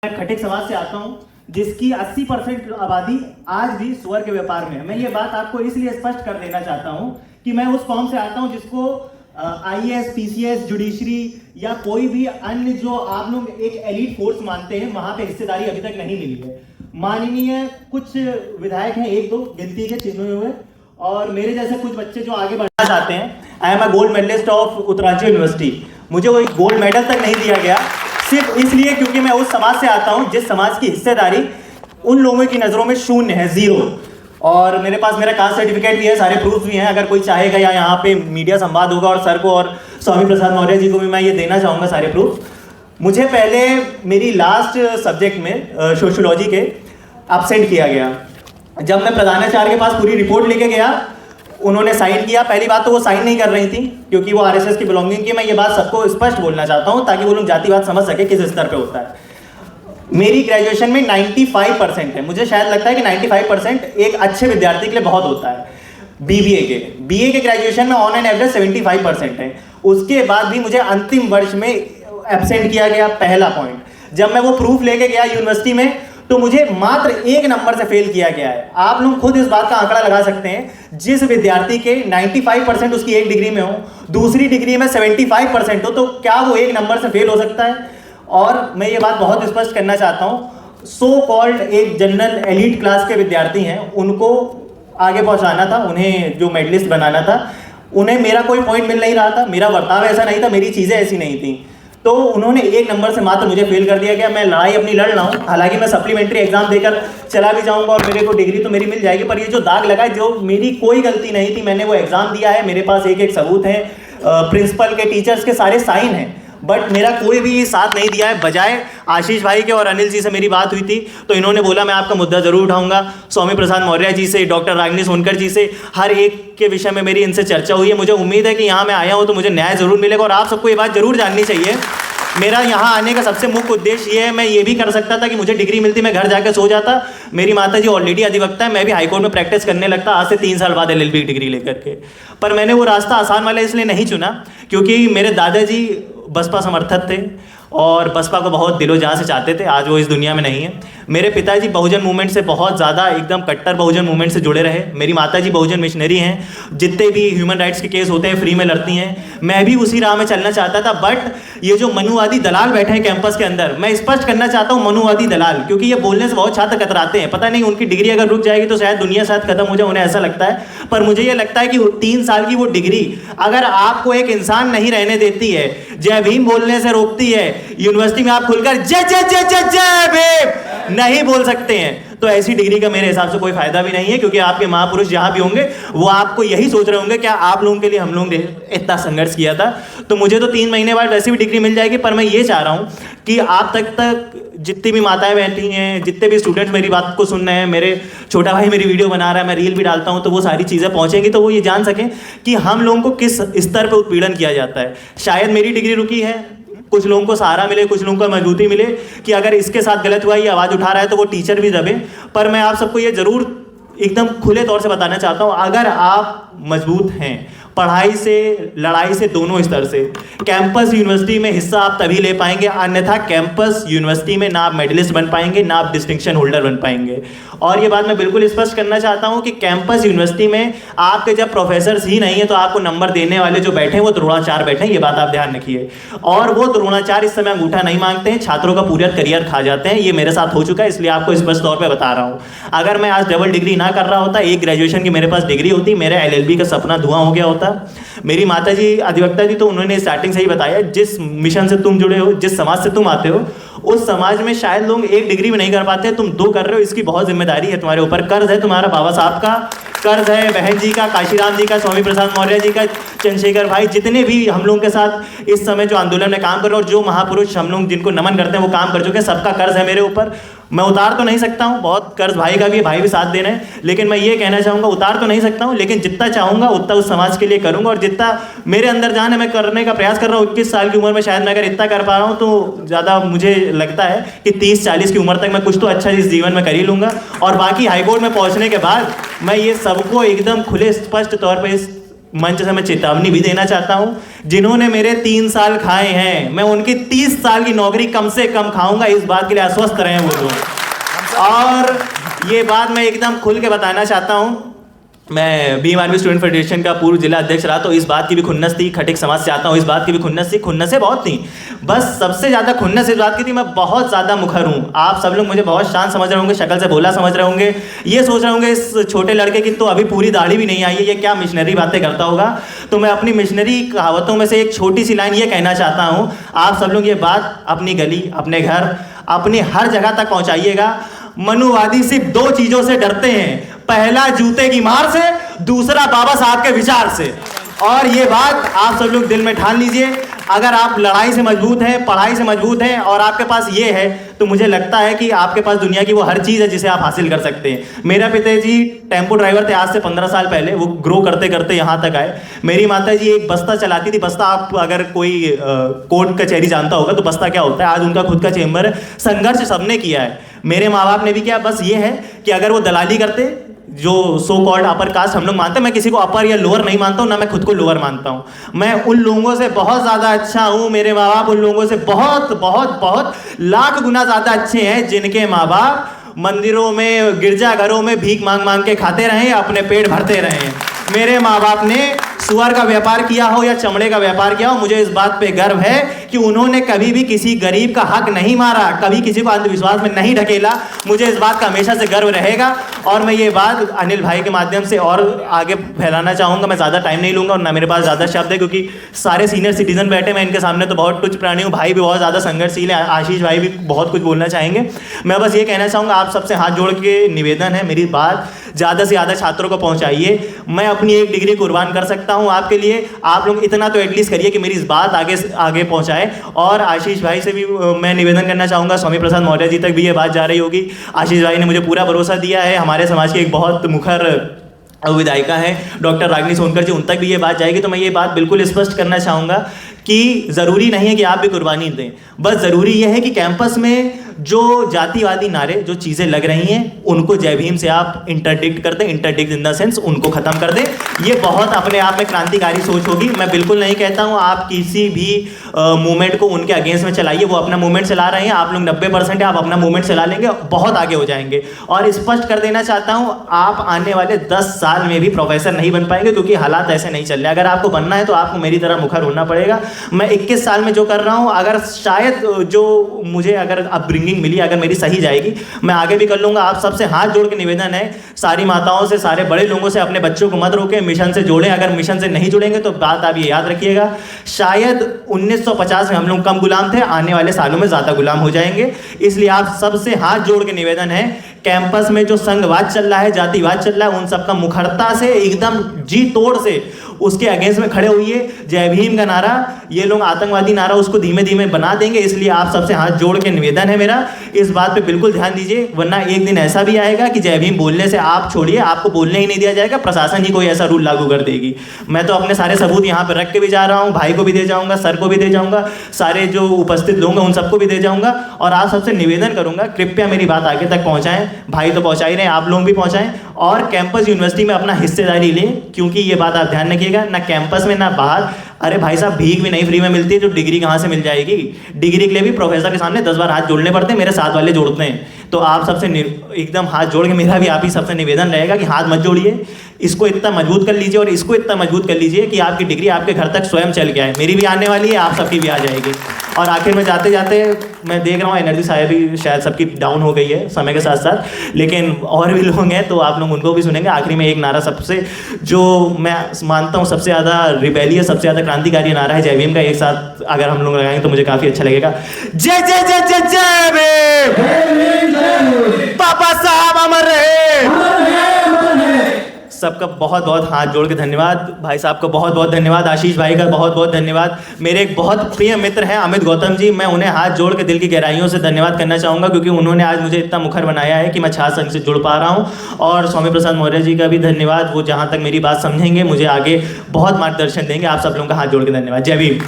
मैं खटिक समाज से आता हूं जिसकी 80% आबादी आज भी सुअर के व्यापार में है। मैं ये बात आपको इसलिए स्पष्ट कर देना चाहता हूं कि मैं उस कौम से आता हूं जिसको आईएएस, पीसीएस, जुडिशरी या कोई भी अन्य जो आप लोग एक एलीट फोर्स मानते हैं वहां पे हिस्सेदारी अभी तक नहीं मिली है। माननीय कुछ विधायक हैं, एक दो गिनती के चिन्हे हुए, और मेरे जैसे कुछ बच्चे जो आगे बढ़ना चाहते हैं। I am a gold medalist of Uttaranchal university. मुझे वो एक गोल्ड मेडल तक नहीं दिया गया, सिर्फ इसलिए क्योंकि मैं उस समाज से आता हूं जिस समाज की हिस्सेदारी उन लोगों की नजरों में शून्य है, जीरो। और मेरे पास मेरा कास्ट सर्टिफिकेट भी है, सारे प्रूफ भी हैं। अगर कोई चाहेगा या यहाँ पे मीडिया संवाद होगा और सर को और स्वामी प्रसाद मौर्य जी को भी मैं ये देना चाहूँगा सारे प्रूफ। मुझे पहले मेरी लास्ट सब्जेक्ट में सोशियोलॉजी के एब्सेंट किया गया। जब मैं प्रधानाचार्य के पास पूरी रिपोर्ट लेके गया, उन्होंने साइन किया। पहली बात तो वो साइन नहीं कर रही थी क्योंकि वो आरएसएस की बिलोंगिंग की। मैं ये बात सबको स्पष्ट बोलना चाहता हूँ ताकि वो लोग जातिवाद समझ सके किस स्तर पे होता है। मेरी ग्रेजुएशन में 95% है। मुझे शायद लगता है कि 95% एक अच्छे विद्यार्थी के लिए बहुत होता है। बीए के ग्रेजुएशन में ऑन एन एवरेज 75% है। उसके बाद भी मुझे अंतिम वर्ष में एब्सेंट किया गया। पहला पॉइंट, जब मैं वो प्रूफ लेके गया यूनिवर्सिटी में तो मुझे मात्र 1 नंबर से फेल किया गया है। आप लोग खुद इस बात का आंकड़ा लगा सकते हैं। जिस विद्यार्थी के 95% उसकी एक डिग्री में हो, दूसरी डिग्री में 75% हो, तो क्या वो 1 नंबर से फेल हो सकता है? और मैं ये बात बहुत स्पष्ट करना चाहता हूँ, सो कॉल्ड एक जनरल एलीट क्लास के विद्यार्थी हैं, उनको आगे पहुँचाना था, उन्हें जो मेडलिस्ट बनाना था, उन्हें मेरा कोई पॉइंट मिल नहीं रहा था, मेरा बर्ताव ऐसा नहीं था, मेरी चीज़ें ऐसी नहीं थी, तो उन्होंने 1 नंबर से मात्र मुझे फेल कर दिया गया। मैं लड़ाई अपनी लड़ रहा हूँ, हालांकि मैं सप्लीमेंट्री एग्जाम देकर चला भी जाऊँगा और मेरे को डिग्री तो मेरी मिल जाएगी, पर ये जो दाग लगा है, जो मेरी कोई गलती नहीं थी, मैंने वो एग्जाम दिया है, मेरे पास एक सबूत है, प्रिंसिपल के, टीचर्स के सारे साइन हैं, बट मेरा कोई भी साथ नहीं दिया है। बजाय आशीष भाई के और अनिल जी से मेरी बात हुई थी तो इन्होंने बोला मैं आपका मुद्दा जरूर उठाऊंगा। स्वामी प्रसाद मौर्य जी से, डॉक्टर रागिनी सोनकर जी से, हर एक के विषय में मेरी इनसे चर्चा हुई है। मुझे उम्मीद है कि यहाँ मैं आया हूँ तो मुझे न्याय जरूर मिलेगा और आप सबको ये बात जरूर जाननी चाहिए। मेरा यहाँ आने का सबसे मुख्य उद्देश्य ये है, मैं ये भी कर सकता था कि मुझे डिग्री मिलती, मैं घर जाकर सो जाता। मेरी माता जी ऑलरेडी अधिवक्ता है, मैं भी हाईकोर्ट में प्रैक्टिस करने लगता आज से 3 साल बाद एलएलबी डिग्री लेकर के। पर मैंने वो रास्ता आसान वाला इसलिए नहीं चुना क्योंकि मेरे दादाजी बसपा समर्थक थे और बसपा को बहुत दिलो जान से चाहते थे। आज वो इस दुनिया में नहीं है। मेरे पिताजी बहुजन मूवमेंट से बहुत ज़्यादा एकदम कट्टर बहुजन मूवमेंट से जुड़े रहे। मेरी माताजी बहुजन मिशनरी हैं, जितने भी ह्यूमन राइट्स के केस होते हैं फ्री में लड़ती हैं। मैं भी उसी राह में चलना चाहता था, बट ये जो मनुवादी दलाल बैठे हैं कैंपस के अंदर, मैं स्पष्ट करना चाहता हूँ मनुवादी दलाल, क्योंकि ये बोलने से बहुत छात्र कतराते हैं। पता नहीं उनकी डिग्री अगर रुक जाएगी तो शायद दुनिया शायद खत्म हो जाए, उन्हें ऐसा लगता है। पर मुझे ये लगता है कि 3 साल की वो डिग्री अगर आपको एक इंसान नहीं रहने देती है, जय भीम बोलने से रोकती है, यूनिवर्सिटी में आप खुलकर जय जय जय जय जय भीम नहीं बोल सकते हैं, तो ऐसी डिग्री का मेरे हिसाब से कोई फायदा भी नहीं है। क्योंकि आपके महापुरुष जहां भी होंगे वो आपको यही सोच रहे होंगे क्या आप लोगों के लिए हम लोगों ने इतना संघर्ष किया था। तो मुझे तो 3 महीने बाद वैसे भी डिग्री मिल जाएगी, पर मैं ये चाह रहा हूं कि आप तक जितनी भी माताएं बैठी हैं, जितने भी स्टूडेंट्स मेरी बात को सुन रहे हैं, मेरे छोटा भाई मेरी वीडियो बना रहा है, मैं रील भी डालता हूं, तो वो सारी चीज़ें पहुंचेंगी तो वो ये जान सकें कि हम लोगों को किस स्तर पर उत्पीड़न किया जाता है। शायद मेरी डिग्री रुकी है, कुछ लोगों को सहारा मिले, कुछ लोगों को मजबूती मिले कि अगर इसके साथ गलत हुआ, ये आवाज़ उठा रहा है तो वो टीचर भी दबे। पर मैं आप सबको ये जरूर एकदम खुले तौर से बताना चाहता हूँ, अगर आप मजबूत हैं पढ़ाई से, लड़ाई से, दोनों स्तर से, कैंपस यूनिवर्सिटी में हिस्सा आप तभी ले पाएंगे। अन्यथा कैंपस यूनिवर्सिटी में ना आप मेडलिस्ट बन पाएंगे, ना आप डिस्टिंक्शन होल्डर बन पाएंगे। और ये बात मैं बिल्कुल स्पष्ट करना चाहता हूँ कि कैंपस यूनिवर्सिटी में आपके जब प्रोफेसर्स ही नहीं है तो आपको नंबर देने वाले जो बैठे हैं वो द्रोणाचार्य बैठे हैं, ये बात आप ध्यान रखिए। और वो द्रोणाचार्य इस समय अंगूठा नहीं मांगते हैं, छात्रों का पूरा करियर खा जाते हैं। ये मेरे साथ हो चुका है, इसलिए आपको स्पष्ट तौर पर बता रहा हूँ। अगर मैं आज डबल डिग्री ना कर रहा होता, एक ग्रेजुएशन की मेरे पास डिग्री होती, मेरा एलएलबी का सपना धुआं हो गया होता। मेरी माताजी अधिवक्ता जी, तो उन्होंने स्टार्टिंग से ही बताया, जिस मिशन से तुम जुड़े हो, जिस समाज से तुम आते हो, उस समाज में शायद लोग 1 डिग्री में नहीं कर पाते, तुम 2 कर रहे हो। इसकी बहुत जिम्मेदारी है तुम्हारे ऊपर। कर्ज है तुम्हारा बाबा साहब का, कर्ज है बहन जी का, काशीराम जी का, स्वामी प्रसाद मौर्य जी का, चंद्रशेखर भाई, जितने भी हम लोगों के साथ इस समय जो आंदोलन में काम कर रहे हैं और जो महापुरुष हम लोग जिनको नमन करते हैं वो काम कर चुके हैं, सबका कर्ज है मेरे ऊपर। मैं उतार तो नहीं सकता हूँ, बहुत कर्ज भाई का भी है, भाई भी साथ दे रहे हैं, लेकिन मैं ये कहना चाहूँगा उतार तो नहीं सकता हूँ, लेकिन जितना चाहूँगा उतना उस समाज के लिए करूँगा। और जितना मेरे अंदर जान है मैं करने का प्रयास कर रहा हूँ। 21 साल की उम्र में शायद मैं अगर इतना कर पा रहा हूँ तो ज़्यादा मुझे लगता है कि 30-40 की उम्र तक मैं कुछ तो अच्छा इस जीवन में कर ही लूँगा। और बाकी हाईकोर्ट में पहुँचने के बाद मैं ये सबको एकदम खुले स्पष्ट तौर पर इस मंच से मैं चेतावनी भी देना चाहता हूं, जिन्होंने मेरे 3 साल खाए हैं, मैं उनकी 30 साल की नौकरी कम से कम खाऊंगा, इस बात के लिए आश्वस्त रहें वो लोग। और ये बात मैं एकदम खुल के बताना चाहता हूं, मैं भीम आर्मी स्टूडेंट फेडरेशन का पूर्व जिला अध्यक्ष रहा, तो इस बात की भी खुन्नस थी, खटिक समाज से आता हूँ, इस बात की भी खुन्नस थी, खुन्नसें बहुत थी, बस सबसे ज़्यादा खुन्नस इस बात की थी, मैं बहुत ज़्यादा मुखर हूँ। आप सब लोग मुझे बहुत शांत समझ रहे होंगे, शक्ल से बोला समझ रहे होंगे, ये सोच रहे होंगे इस छोटे लड़के की तो अभी पूरी दाढ़ी भी नहीं आई है, ये क्या मिशनरी बातें करता होगा। तो मैं अपनी मिशनरी कहावतों में से एक छोटी सी लाइन ये कहना चाहता हूँ, आप सब लोग ये बात अपनी गली, अपने घर, अपनी हर जगह तक पहुँचाइएगा। मनुवादी सिर्फ 2 चीज़ों से डरते हैं, पहला जूते की मार से, दूसरा बाबा साहब के विचार से। और ये बात आप सब लोग दिल में ठान लीजिए। अगर आप लड़ाई से मजबूत हैं, पढ़ाई से मजबूत हैं और आपके पास ये है, तो मुझे लगता है कि आपके पास दुनिया की वो हर चीज़ है जिसे आप हासिल कर सकते हैं। मेरा पिताजी टेम्पो ड्राइवर थे आज से 15 साल पहले, वो ग्रो करते करते यहाँ तक आए। मेरी माता जी एक बस्ता चलाती थी, बस्ता आप अगर कोई कोर्ट कचहरी जानता होगा तो बस्ता क्या होता है, आज उनका खुद का चेम्बर है। संघर्ष सबने किया है, मेरे माँ बाप ने भी किया, बस ये है कि अगर वो दलाली करते, जो सो कॉल्ड अपर कास्ट हम लोग मानते हैं, मैं किसी को अपर या लोअर नहीं मानता हूँ, ना मैं खुद को लोअर मानता हूँ, मैं उन लोगों से बहुत ज़्यादा अच्छा हूँ। मेरे माँ बाप उन लोगों से बहुत बहुत बहुत लाख गुना ज़्यादा अच्छे हैं, जिनके माँ बाप मंदिरों में, गिरजाघरों में भीख मांग मांग के खाते रहे, अपने पेट भरते रहे। मेरे माँ बाप ने सुअर का व्यापार किया हो या चमड़े का व्यापार किया हो, मुझे इस बात पे गर्व है कि उन्होंने कभी भी किसी गरीब का हक नहीं मारा, कभी किसी को अंधविश्वास में नहीं ढकेला। मुझे इस बात का हमेशा से गर्व रहेगा। और मैं ये बात अनिल भाई के माध्यम से और आगे फैलाना चाहूँगा। मैं ज़्यादा टाइम नहीं लूँगा और ना मेरे पास ज़्यादा शब्द है, क्योंकि सारे सीनियर सिटीजन बैठे, मैं इनके सामने तो बहुत तुच्छ प्राणी हूँ। भाई भी बहुत ज़्यादा संघर्षशील है, आशीष भाई भी बहुत कुछ बोलना चाहेंगे। मैं बस ये कहना चाहूँगा, आप सबसे हाथ जोड़ के निवेदन है, मेरी बात ज़्यादा से ज़्यादा छात्रों को पहुँचाइए। मैं अपनी 1 डिग्री कुर्बान कर सकता हूँ आपके लिए, आप लोग इतना तो एटलीस्ट करिए कि मेरी इस बात आगे पहुँचाए। और आशीष भाई से भी मैं निवेदन करना चाहूँगा, स्वामी प्रसाद मौर्य जी तक भी ये बात जा रही होगी। आशीष भाई ने मुझे पूरा भरोसा दिया है, हमारे समाज की एक बहुत मुखर विधायिका है डॉक्टर रागिनी सोनकर जी, उन तक भी ये बात जाएगी। तो मैं ये बात बिल्कुल स्पष्ट करना चाहूँगा कि ज़रूरी नहीं है कि आप भी कुर्बानी दें, बस ज़रूरी यह है कि कैंपस में जो जातिवादी नारे, जो चीज़ें लग रही हैं, उनको जय भीम से आप इंटरडिक्ट कर दें, इंटरडिक्ट इन द सेंस उनको ख़त्म कर दें। ये बहुत अपने आप में क्रांतिकारी सोच होगी। मैं बिल्कुल नहीं कहता हूँ आप किसी भी मूवमेंट को उनके अगेंस्ट में चलाइए, वो अपना मूवमेंट चला रहे हैं, आप लोग 90% है, आप अपना मूवमेंट चला लेंगे, बहुत आगे हो जाएंगे। और स्पष्ट कर देना चाहता हूँ, आप आने वाले 10 साल में भी प्रोफेसर नहीं बन पाएंगे, क्योंकि हालात ऐसे नहीं चल रहे। अगर आपको बनना है तो आपको मेरी तरह मुखर होना पड़ेगा। मैं 21 साल में जो कर रहा हूँ, अगर शायद जो मुझे अगर अपब्रिंगिंग मिली, अगर मेरी सही जाएगी, मैं आगे भी कर लूँगा। आप सबसे हाथ जोड़ के निवेदन है, सारी माताओं से, सारे बड़े लोगों से, अपने बच्चों को मत रोकें, मिशन से जोड़ें। अगर मिशन से नहीं जुड़ेंगे तो बात आप ये याद रखिएगा, शायद 1950 में हम लोग कम गुलाम थे, आने वाले सालों में ज़्यादा गुलाम हो जाएंगे। इसलिए आप सबसे हाथ जोड़ के निवेदन है, कैंपस में जो संघवाद चल रहा है, जातिवाद चल रहा है, उन सबका मुखरता से, एकदम जी तोड़ से उसके अगेंस्ट में खड़े हुए। जय भीम का नारा, ये लोग आतंकवादी नारा उसको धीमे धीमे बना देंगे। इसलिए आप सबसे हाथ जोड़ के निवेदन है मेरा, इस बात पे बिल्कुल ध्यान दीजिए, वरना एक दिन ऐसा भी आएगा कि जय भीम बोलने से आप छोड़िए, आपको बोलने ही नहीं दिया जाएगा, प्रशासन ही कोई ऐसा रूल लागू कर देगी। मैं तो अपने सारे सबूत यहाँ पर रख के भी जा रहा हूँ, भाई को भी दे जाऊँगा, सर को भी दे जाऊँगा, सारे जो उपस्थित लोग हैं उन सबको भी दे जाऊँगा। और आप सबसे निवेदन करूँगा, कृपया मेरी बात आगे तक पहुँचाएं। भाई तो पहुँचा ही रहे हैं, आप लोग भी पहुँचाएं और कैंपस यूनिवर्सिटी में अपना हिस्सेदारी लें, क्योंकि ये बात आप ध्यान रखिएगा, ना कैंपस में ना बाहर। अरे भाई साहब, भीख भी नहीं फ्री में मिलती है, जो डिग्री कहाँ से मिल जाएगी? डिग्री के लिए भी प्रोफेसर के सामने 10 बार हाथ जोड़ने पड़ते हैं, मेरे साथ वाले जोड़ते हैं। तो आप सबसे एकदम हाथ जोड़ के मेरा भी आप ही सबसे निवेदन रहेगा कि हाथ मत जोड़िए, इसको इतना मजबूत कर लीजिए और इसको इतना मजबूत कर लीजिए कि आपकी डिग्री आपके घर तक स्वयं चल के आए। मेरी भी आने वाली है, आप सबकी भी आ जाएगी। और आखिर में जाते जाते मैं देख रहा हूँ एनर्जी शायद सबकी डाउन हो गई है समय के साथ साथ, लेकिन और भी लोग हैं तो आप लोग उनको भी सुनेंगे। आखिरी में एक नारा सबसे, जो मैं मानता हूँ सबसे ज़्यादा रिबेलियस, सबसे ज़्यादा क्रांतिकारी नारा है जय भीम का। एक साथ अगर हम लोग लगाएंगे तो मुझे काफ़ी अच्छा लगेगा। जय जय जय जय जय भीम, पापा साहब अमर रहे। सबका बहुत बहुत हाथ जोड़ के धन्यवाद। भाई साहब को बहुत बहुत धन्यवाद, आशीष भाई का बहुत बहुत धन्यवाद। मेरे एक बहुत प्रिय मित्र हैं अमित गौतम जी, मैं उन्हें हाथ जोड़ के दिल की गहराइयों से धन्यवाद करना चाहूँगा, क्योंकि उन्होंने आज मुझे इतना मुखर बनाया है कि मैं छात्र संघ से जुड़ पा रहा हूँ। और स्वामी प्रसाद मौर्य जी का भी धन्यवाद, वो जहाँ तक मेरी बात समझेंगे, मुझे आगे बहुत मार्गदर्शन देंगे। आप सब लोगों का हाथ जोड़ के धन्यवाद। जय भीम।